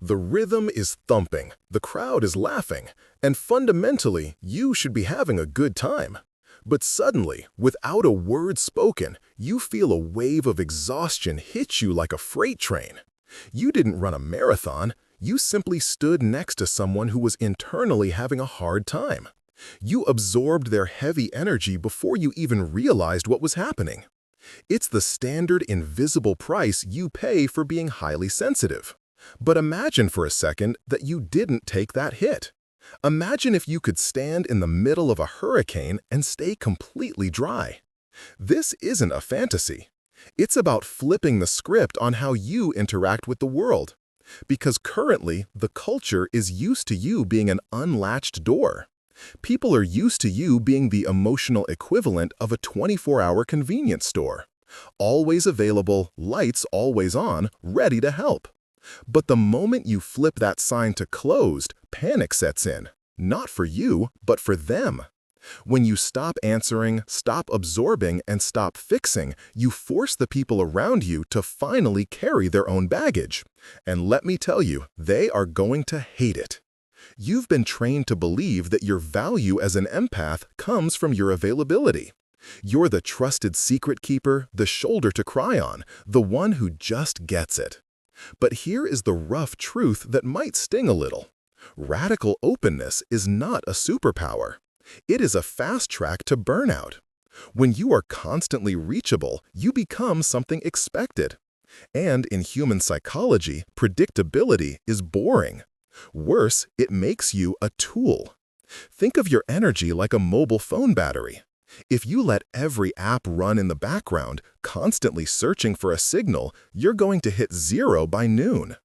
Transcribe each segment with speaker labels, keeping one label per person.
Speaker 1: The rhythm is thumping, the crowd is laughing, and fundamentally, you should be having a good time. But suddenly, without a word spoken, you feel a wave of exhaustion hit you like a freight train. You didn't run a marathon, you simply stood next to someone who was internally having a hard time. You absorbed their heavy energy before you even realized what was happening. It's the standard invisible price you pay for being highly sensitive. But imagine for a second that you didn't take that hit. Imagine if you could stand in the middle of a hurricane and stay completely dry. This isn't a fantasy. It's about flipping the script on how you interact with the world. Because currently, the culture is used to you being an unlatched door. People are used to you being the emotional equivalent of a 24-hour convenience store. Always available, lights always on, ready to help. But the moment you flip that sign to closed, panic sets in. Not for you, but for them. When you stop answering, stop absorbing, and stop fixing, you force the people around you to finally carry their own baggage. And let me tell you, they are going to hate it. You've been trained to believe that your value as an empath comes from your availability. You're the trusted secret keeper, the shoulder to cry on, the one who just gets it. But here is the rough truth that might sting a little. Radical openness is not a superpower. It is a fast track to burnout. When you are constantly reachable, you become something expected. And in human psychology, predictability is boring. Worse, it makes you a tool. Think of your energy like a mobile phone battery. If you let every app run in the background, constantly searching for a signal, you're going to hit zero by noon.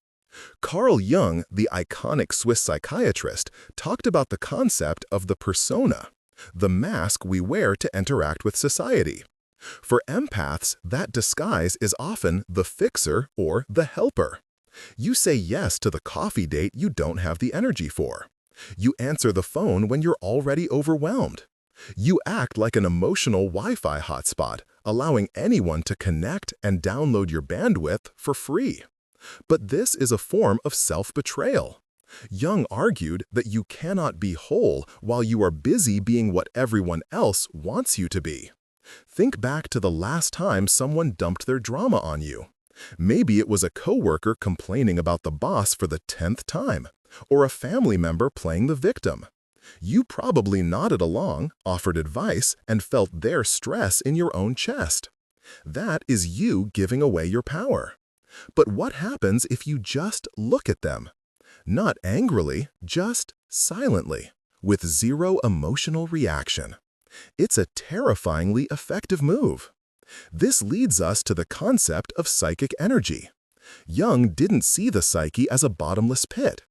Speaker 1: Carl Jung, the iconic Swiss psychiatrist, talked about the concept of the persona, the mask we wear to interact with society. For empaths, that disguise is often the fixer or the helper. You say yes to the coffee date you don't have the energy for. You answer the phone when you're already overwhelmed. You act like an emotional Wi-Fi hotspot, allowing anyone to connect and download your bandwidth for free. But this is a form of self-betrayal. Jung argued that you cannot be whole while you are busy being what everyone else wants you to be. Think back to the last time someone dumped their drama on you. Maybe it was a coworker complaining about the boss for the 10th time, or a family member playing the victim. You probably nodded along, offered advice, and felt their stress in your own chest. That is you giving away your power. But what happens if you just look at them? Not angrily, just silently, with zero emotional reaction. It's a terrifyingly effective move. This leads us to the concept of psychic energy. Jung didn't see the psyche as a bottomless pit.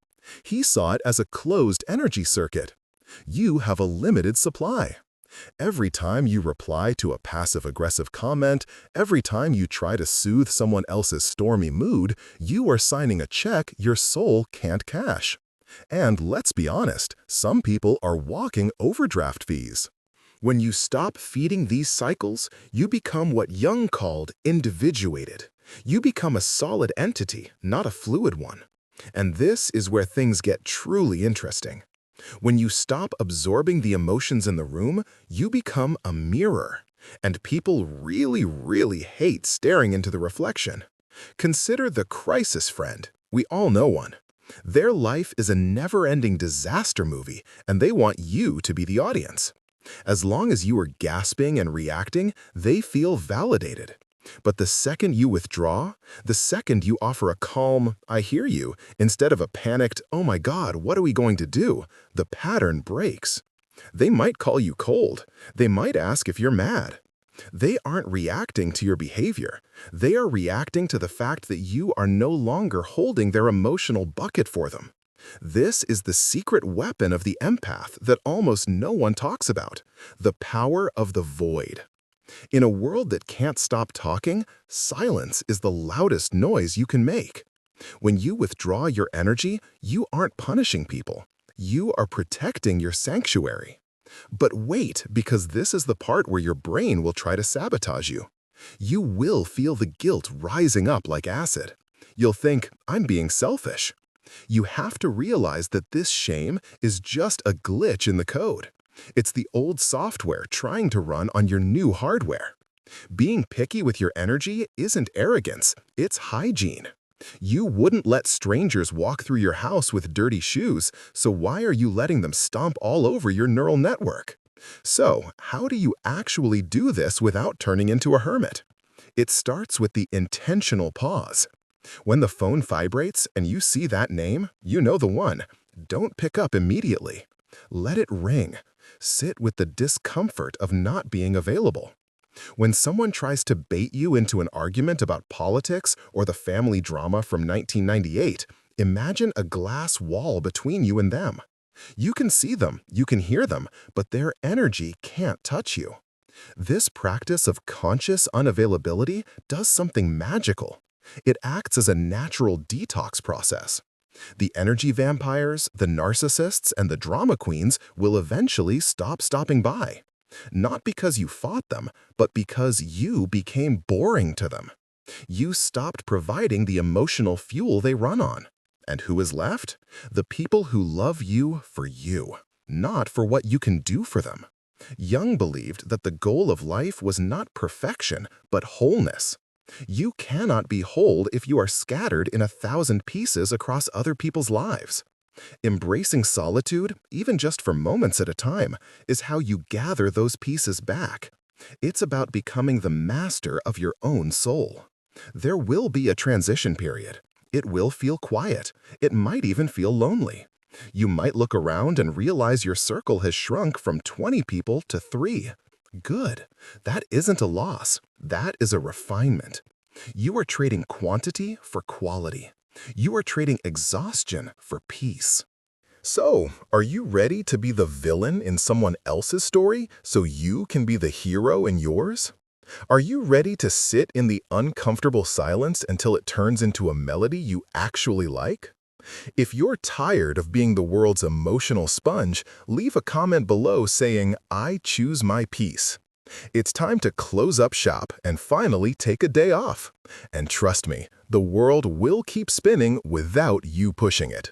Speaker 1: He saw it as a closed energy circuit. You have a limited supply. Every time you reply to a passive-aggressive comment, every time you try to soothe someone else's stormy mood, you are signing a check your soul can't cash. And let's be honest, some people are walking overdraft fees. When you stop feeding these cycles, you become what Jung called individuated. You become a solid entity, not a fluid one. And this is where things get truly interesting. When you stop absorbing the emotions in the room, you become a mirror. And people really hate staring into the reflection. Consider the crisis friend. We all know one. Their life is a never-ending disaster movie, and they want you to be the audience. As long as you are gasping and reacting, they feel validated. But the second you withdraw, the second you offer a calm, "I hear you," instead of a panicked, "Oh my God, what are we going to do?" the pattern breaks. They might call you cold. They might ask if you're mad. They aren't reacting to your behavior. They are reacting to the fact that you are no longer holding their emotional bucket for them. This is the secret weapon of the empath that almost no one talks about, the power of the void. In a world that can't stop talking, silence is the loudest noise you can make. When you withdraw your energy, you aren't punishing people. You are protecting your sanctuary. But wait, because this is the part where your brain will try to sabotage you. You will feel the guilt rising up like acid. You'll think, "I'm being selfish." You have to realize that this shame is just a glitch in the code. It's the old software trying to run on your new hardware. Being picky with your energy isn't arrogance, it's hygiene. You wouldn't let strangers walk through your house with dirty shoes, so why are you letting them stomp all over your neural network? So, how do you actually do this without turning into a hermit? It starts with the intentional pause. When the phone vibrates and you see that name, you know the one. Don't pick up immediately. Let it ring. Sit with the discomfort of not being available. When someone tries to bait you into an argument about politics or the family drama from 1998, imagine a glass wall between you and them. You can see them, you can hear them, but their energy can't touch you. This practice of conscious unavailability does something magical. It acts as a natural detox process. The energy vampires, the narcissists, and the drama queens will eventually stop stopping by. Not because you fought them, but because you became boring to them. You stopped providing the emotional fuel they run on. And who is left? The people who love you for you, not for what you can do for them. Jung believed that the goal of life was not perfection, but wholeness. You cannot be whole if you are scattered in 1,000 pieces across other people's lives. Embracing solitude, even just for moments at a time, is how you gather those pieces back. It's about becoming the master of your own soul. There will be a transition period. It will feel quiet. It might even feel lonely. You might look around and realize your circle has shrunk from 20 people to 3. Good. That isn't a loss. That is a refinement. You are trading quantity for quality. You are trading exhaustion for peace. So, are you ready to be the villain in someone else's story so you can be the hero in yours? Are you ready to sit in the uncomfortable silence until it turns into a melody you actually like? If you're tired of being the world's emotional sponge, leave a comment below saying, "I choose my peace." It's time to close up shop and finally take a day off. And trust me, the world will keep spinning without you pushing it.